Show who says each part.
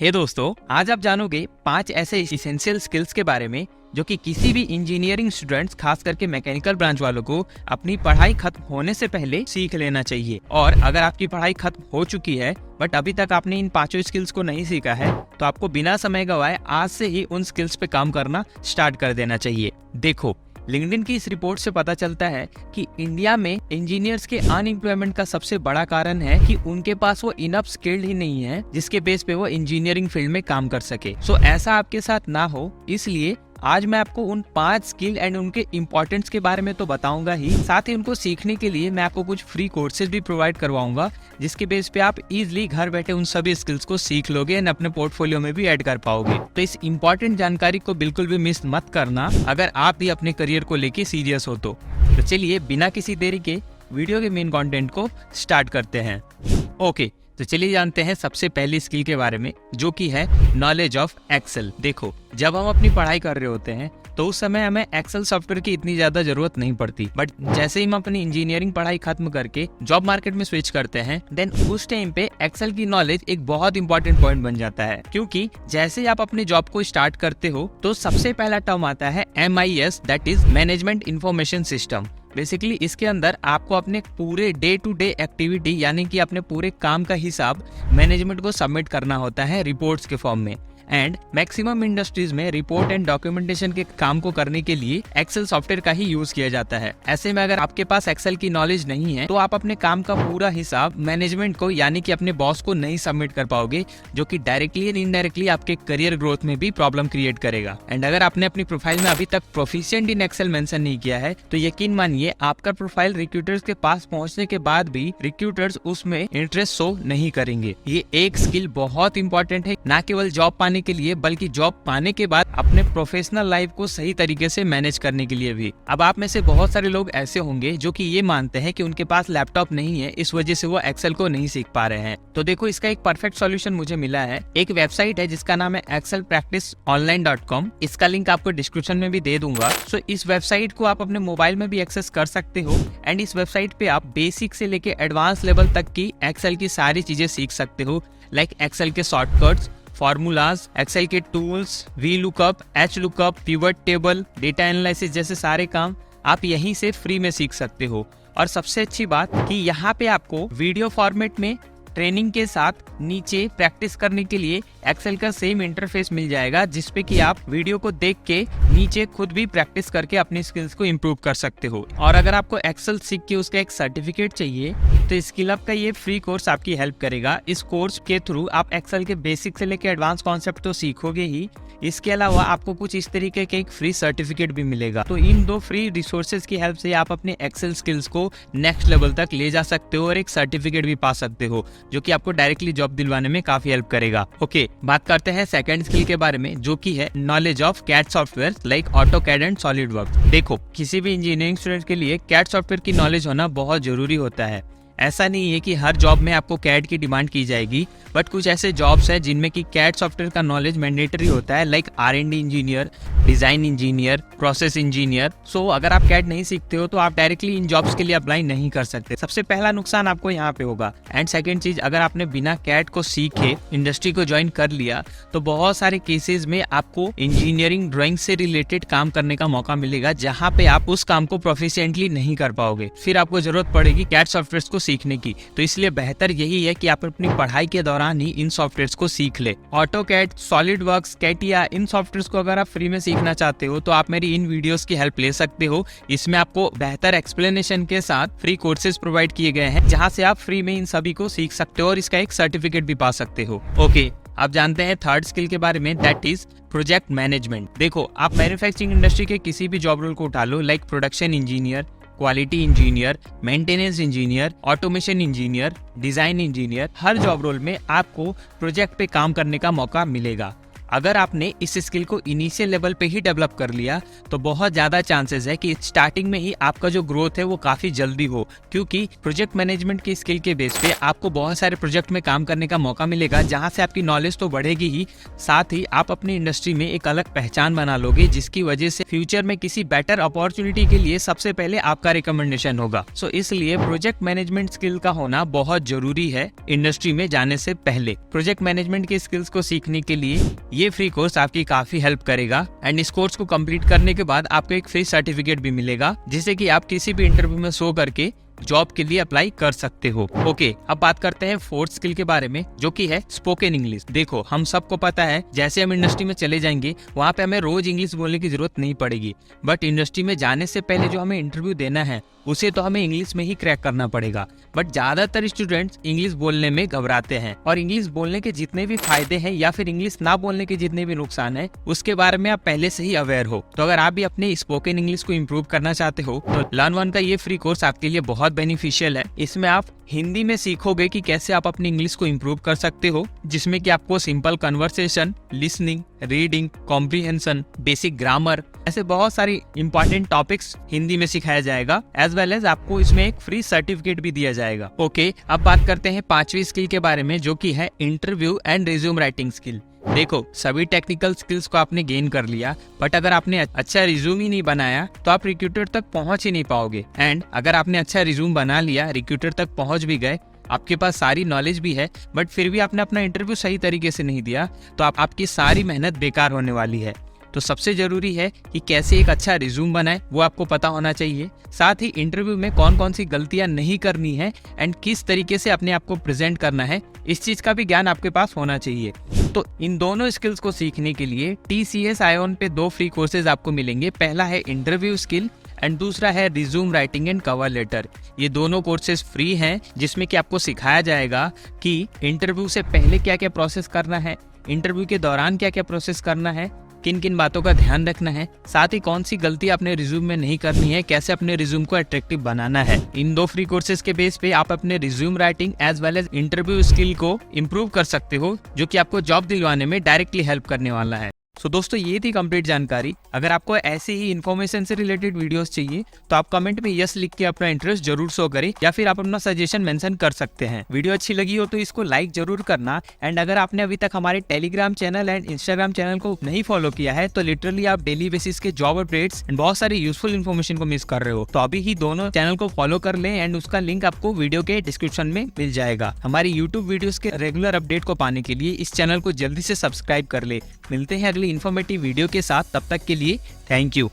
Speaker 1: हे दोस्तों, आज आप जानोगे 5 ऐसे इसेंशियल स्किल्स के बारे में जो कि किसी भी इंजीनियरिंग स्टूडेंट्स, खास करके मैकेनिकल ब्रांच वालों को अपनी पढ़ाई खत्म होने से पहले सीख लेना चाहिए। और अगर आपकी पढ़ाई खत्म हो चुकी है बट अभी तक आपने इन 5 स्किल्स को नहीं सीखा है तो आपको बिना समय गवाए आज से ही उन स्किल्स पे काम करना स्टार्ट कर देना चाहिए। देखो, लिंक्डइन की इस रिपोर्ट से पता चलता है कि इंडिया में इंजीनियर्स के अनएम्प्लॉयमेंट का सबसे बड़ा कारण है कि उनके पास वो इनफ स्किल्ड ही नहीं है जिसके बेस पे वो इंजीनियरिंग फील्ड में काम कर सके। सो ऐसा आपके साथ ना हो, इसलिए आज मैं आपको उन 5 स्किल एंड उनके इम्पोर्टेंस के बारे में तो बताऊंगा ही, साथ ही उनको सीखने के लिए मैं आपको कुछ फ्री कोर्सेज भी प्रोवाइड करवाऊंगा जिसके बेस पे आप इजीली घर बैठे उन सभी स्किल्स को सीख लोगे एंड अपने पोर्टफोलियो में भी ऐड कर पाओगे। तो इस इम्पोर्टेंट जानकारी को बिल्कुल भी मिस मत करना अगर आप भी अपने करियर को लेके सीरियस हो तो चलिए बिना किसी देरी के वीडियो के मेन कंटेंट को स्टार्ट करते हैं। ओके, तो चलिए जानते हैं सबसे पहली स्किल के बारे में जो कि है नॉलेज ऑफ एक्सेल। देखो, जब हम अपनी पढ़ाई कर रहे होते हैं तो उस समय हमें एक्सेल सॉफ्टवेयर की इतनी ज्यादा जरूरत नहीं पड़ती, बट जैसे ही हम अपनी इंजीनियरिंग पढ़ाई खत्म करके जॉब मार्केट में स्विच करते हैं देन उस टाइम पे एक्सेल की नॉलेज एक बहुत इंपॉर्टेंट पॉइंट बन जाता है। क्योंकि जैसे ही आप अपने जॉब को स्टार्ट करते हो तो सबसे पहला टर्म आता है MIS, that is management information system. Basically इसके अंदर आपको अपने पूरे डे टू डे एक्टिविटी यानी कि अपने पूरे काम का हिसाब मैनेजमेंट को सबमिट करना होता है रिपोर्ट्स के फॉर्म में। एंड मैक्सिमम इंडस्ट्रीज में रिपोर्ट एंड डॉक्यूमेंटेशन के काम को करने के लिए एक्सेल सॉफ्टवेयर का ही यूज किया जाता है। ऐसे में अगर आपके पास एक्सेल की नॉलेज नहीं है तो आप अपने काम का पूरा हिसाब मैनेजमेंट को यानी कि अपने बॉस को नहीं सबमिट कर पाओगे, जो कि डायरेक्टली एंड इनडायरेक्टली आपके करियर ग्रोथ में भी प्रॉब्लम क्रिएट करेगा। एंड अगर आपने अपनी प्रोफाइल में अभी तक प्रोफिशिएंट इन एक्सेल मेंशन नहीं किया है तो यकीन मानिए आपका प्रोफाइल रिक्रूटर्स के पास पहुंचने के बाद भी रिक्रूटर्स उसमें इंटरेस्ट शो नहीं करेंगे। ये एक स्किल बहुत इंपॉर्टेंट है, ना केवल जॉब पाने के लिए बल्कि जॉब पाने के बाद अपने प्रोफेशनल लाइफ को सही तरीके से मैनेज करने के लिए भी। अब आप में से बहुत सारे लोग ऐसे होंगे जो कि ये मानते हैं कि उनके पास लैपटॉप नहीं है, इस वजह से वो एक्सेल को नहीं सीख पा रहे हैं। तो देखो, इसका एक परफेक्ट सॉल्यूशन मुझे मिला है। एक वेबसाइट है जिसका नाम है excelpracticeonline.com। इसका लिंक आपको डिस्क्रिप्शन में भी दे दूंगा। सो इस वेबसाइट को आप अपने मोबाइल में भी एक्सेस कर सकते हो एंड इस वेबसाइट पे आप बेसिक से लेके एडवांस लेवल तक की एक्सेल की सारी चीजें सीख सकते हो, लाइक एक्सेल के शॉर्टकट्स, फॉर्मूलाज, एक्सेल के tools, V lookup, H lookup, pivot table, data analysis जैसे सारे काम आप यहीं से फ्री में सीख सकते हो। और सबसे अच्छी बात कि यहाँ पे आपको वीडियो फॉर्मेट में ट्रेनिंग के साथ नीचे प्रैक्टिस करने के लिए एक्सेल का सेम इंटरफेस मिल जाएगा जिसपे कि आप वीडियो को देख के नीचे खुद भी प्रैक्टिस करके अपनी स्किल्स को इम्प्रूव कर सकते हो। और अगर आपको एक्सेल सीख के उसका एक सर्टिफिकेट चाहिए तो स्किल अप का ये फ्री कोर्स आपकी हेल्प करेगा। इस कोर्स के थ्रू आप एक्सेल के बेसिक से लेके एडवांस कॉन्सेप्ट तो सीखोगे ही, इसके अलावा आपको कुछ इस तरीके के एक फ्री सर्टिफिकेट भी मिलेगा। तो इन 2 फ्री रिसोर्सेज की हेल्प से आप अपने एक्सेल स्किल्स को नेक्स्ट लेवल तक ले जा सकते हो और एक सर्टिफिकेट भी पा सकते हो जो कि आपको डायरेक्टली जॉब दिलवाने में काफी हेल्प करेगा। ओके, बात करते हैं सेकंड स्किल के बारे में जो कि है knowledge of CAD software like AutoCAD and SolidWorks. देखो, किसी भी इंजीनियरिंग स्टूडेंट के लिए कैड सॉफ्टवेयर की नॉलेज होना बहुत जरूरी होता है। ऐसा नहीं है कि हर जॉब में आपको कैड की डिमांड की जाएगी, बट कुछ ऐसे जॉब्स हैं जिनमें कि कैड सॉफ्टवेयर का नॉलेज मैंडेटरी होता है, like R&D engineer, design engineer, process engineer. So अगर आप कैड नहीं सीखते हो तो आप डायरेक्टली इन जॉब्स के लिए अप्लाई नहीं कर सकते। सबसे पहला नुकसान आपको यहाँ पे होगा। एंड सेकंड चीज, अगर आपने बिना कैड को सीखे इंडस्ट्री को ज्वाइन कर लिया तो बहुत सारे केसेस में आपको इंजीनियरिंग ड्राइंग से रिलेटेड काम करने का मौका मिलेगा जहाँ पे आप उस काम को प्रोफिशिएंटली नहीं कर पाओगे, फिर आपको जरूरत पड़ेगी कैड सॉफ्टवेयर को सीखने की। तो इसलिए बेहतर यही है कि आप अपनी पढ़ाई के दौरान ही इन सॉफ्टवेयर्स को सीख ले। ऑटोकैड, सॉलिडवर्क्स, कैटिया, इन सॉफ्टवेयर्स को अगर आप फ्री में सीखना चाहते हो तो आप मेरी इन वीडियोस की हेल्प ले सकते हो। इसमें आपको बेहतर एक्सप्लेनेशन के साथ फ्री कोर्सेज प्रोवाइड किए गए हैं जहां से आप फ्री में इन सभी को सीख सकते हो और इसका एक सर्टिफिकेट भी पा सकते हो। ओके, आप जानते हैं थर्ड स्किल के बारे में, दैट इज प्रोजेक्ट मैनेजमेंट। देखो, आप मैन्युफैक्चरिंग इंडस्ट्री के किसी भी जॉब रोल को उठा लो, like production engineer, quality engineer, maintenance engineer, automation engineer, design engineer, हर जॉब रोल में आपको प्रोजेक्ट पे काम करने का मौका मिलेगा। अगर आपने इस स्किल को इनिशियल लेवल पे ही डेवलप कर लिया तो बहुत ज़्यादा चांसेस है कि स्टार्टिंग में ही आपका जो ग्रोथ है वो काफ़ी जल्दी हो, क्योंकि प्रोजेक्ट मैनेजमेंट की स्किल के बेस पे आपको बहुत सारे प्रोजेक्ट में काम करने का मौका मिलेगा, जहाँ से आपकी नॉलेज तो बढ़ेगी ही, साथ ही आप अपनी इंडस्ट्री में एक अलग पहचान बना लोगे, जिसकी वजह से फ्यूचर में किसी बेटर अपॉर्चुनिटी के लिए सबसे पहले आपका रिकमेंडेशन होगा। सो इसलिए प्रोजेक्ट मैनेजमेंट स्किल का होना बहुत जरूरी है इंडस्ट्री में जाने से पहले। प्रोजेक्ट मैनेजमेंट के स्किल्स को सीखने के लिए ये फ्री कोर्स आपकी काफी हेल्प करेगा एंड इस कोर्स को कंप्लीट करने के बाद आपको एक फ्री सर्टिफिकेट भी मिलेगा, जिससे कि आप किसी भी इंटरव्यू में शो करके जॉब के लिए अप्लाई कर सकते हो। ओके, अब बात करते हैं फोर्थ स्किल के बारे में, जो कि है स्पोकन इंग्लिश। देखो, हम सबको पता है जैसे हम इंडस्ट्री में चले जाएंगे वहाँ पे हमें रोज इंग्लिश बोलने की जरूरत नहीं पड़ेगी, बट इंडस्ट्री में जाने से पहले जो हमें इंटरव्यू देना है उसे तो हमें इंग्लिश में ही क्रैक करना पड़ेगा। बट ज्यादातर स्टूडेंट्स इंग्लिश बोलने में घबराते हैं, और इंग्लिश बोलने के जितने भी फायदे हैं या फिर इंग्लिश ना बोलने के जितने भी नुकसान है उसके बारे में आप पहले से ही अवेयर हो। तो अगर आप भी अपने स्पोकन इंग्लिश को इम्प्रूव करना चाहते हो तो लर्न वन का ये फ्री कोर्स आपके लिए बहुत बेनिफिशियल है। इसमें आप हिंदी में सीखोगे कि कैसे आप अपनी इंग्लिश को इम्प्रूव कर सकते हो, जिसमें कि आपको simple conversation, listening, reading, comprehension, basic grammar, ऐसे बहुत सारी इंपॉर्टेंट टॉपिक्स हिंदी में सिखाया जाएगा, एज वेल एज आपको इसमें एक फ्री सर्टिफिकेट भी दिया जाएगा। ओके, अब बात करते हैं पांचवी स्किल के बारे में, जो कि है interview and resume writing skill. देखो, सभी टेक्निकल स्किल्स को आपने गेन कर लिया, बट अगर आपने अच्छा रिज्यूम ही नहीं बनाया तो आप रिक्रूटर तक पहुंच ही नहीं पाओगे। एंड अगर आपने अच्छा रिज्यूम बना लिया, रिक्रूटर तक पहुंच भी गए, आपके पास सारी नॉलेज भी है, बट फिर भी आपने अपना इंटरव्यू सही तरीके से नहीं दिया, तो आपकी सारी मेहनत बेकार होने वाली है। तो सबसे जरूरी है कि कैसे एक अच्छा रिज्यूम बनाए, वो आपको पता होना चाहिए। साथ ही इंटरव्यू में कौन कौन सी गलतियां नहीं करनी है एंड किस तरीके से अपने आप को प्रेजेंट करना है, इस चीज का भी ज्ञान आपके पास होना चाहिए। तो इन दोनों स्किल्स को सीखने के लिए TCS ION पे 2 फ्री कोर्सेज आपको मिलेंगे। पहला है इंटरव्यू स्किल एंड दूसरा है resume writing and cover letter. ये दोनों कोर्सेज फ्री हैं, जिसमें कि आपको सिखाया जाएगा कि इंटरव्यू से पहले क्या क्या प्रोसेस करना है, इंटरव्यू के दौरान क्या क्या प्रोसेस करना है, किन किन बातों का ध्यान रखना है, साथ ही कौन सी गलती अपने रिज्यूम में नहीं करनी है, कैसे अपने रिज्यूम को अट्रैक्टिव बनाना है। इन 2 फ्री कोर्सेज के बेस पे आप अपने resume writing as well as interview skill को इम्प्रूव कर सकते हो, जो कि आपको जॉब दिलवाने में डायरेक्टली हेल्प करने वाला है। सो दोस्तों, ये थी कंप्लीट जानकारी। अगर आपको ऐसे ही इन्फॉर्मेशन से रिलेटेड वीडियोस चाहिए तो आप कमेंट में यस लिख के अपना इंटरेस्ट जरूर शो करें, या फिर आप अपना सजेशन मेंशन कर सकते हैं। वीडियो अच्छी लगी हो तो इसको लाइक जरूर करना, एंड अगर आपने अभी तक हमारे Telegram channel and Instagram channel को नहीं फॉलो किया है तो लिटरली आप डेली बेसिस के जॉब अपडेट्स एंड बहुत सारी यूजफुल इन्फॉर्मेशन को मिस कर रहे हो। तो अभी ही दोनों चैनल को फॉलो कर लें, एंड उसका लिंक आपको वीडियो के डिस्क्रिप्शन में मिल जाएगा। हमारी यूट्यूब वीडियोस के रेगुलर अपडेट को पाने के लिए इस चैनल को जल्दी से सब्सक्राइब कर ले। मिलते हैं अगली इन्फॉर्मेटिव वीडियो के साथ, तब तक के लिए थैंक यू।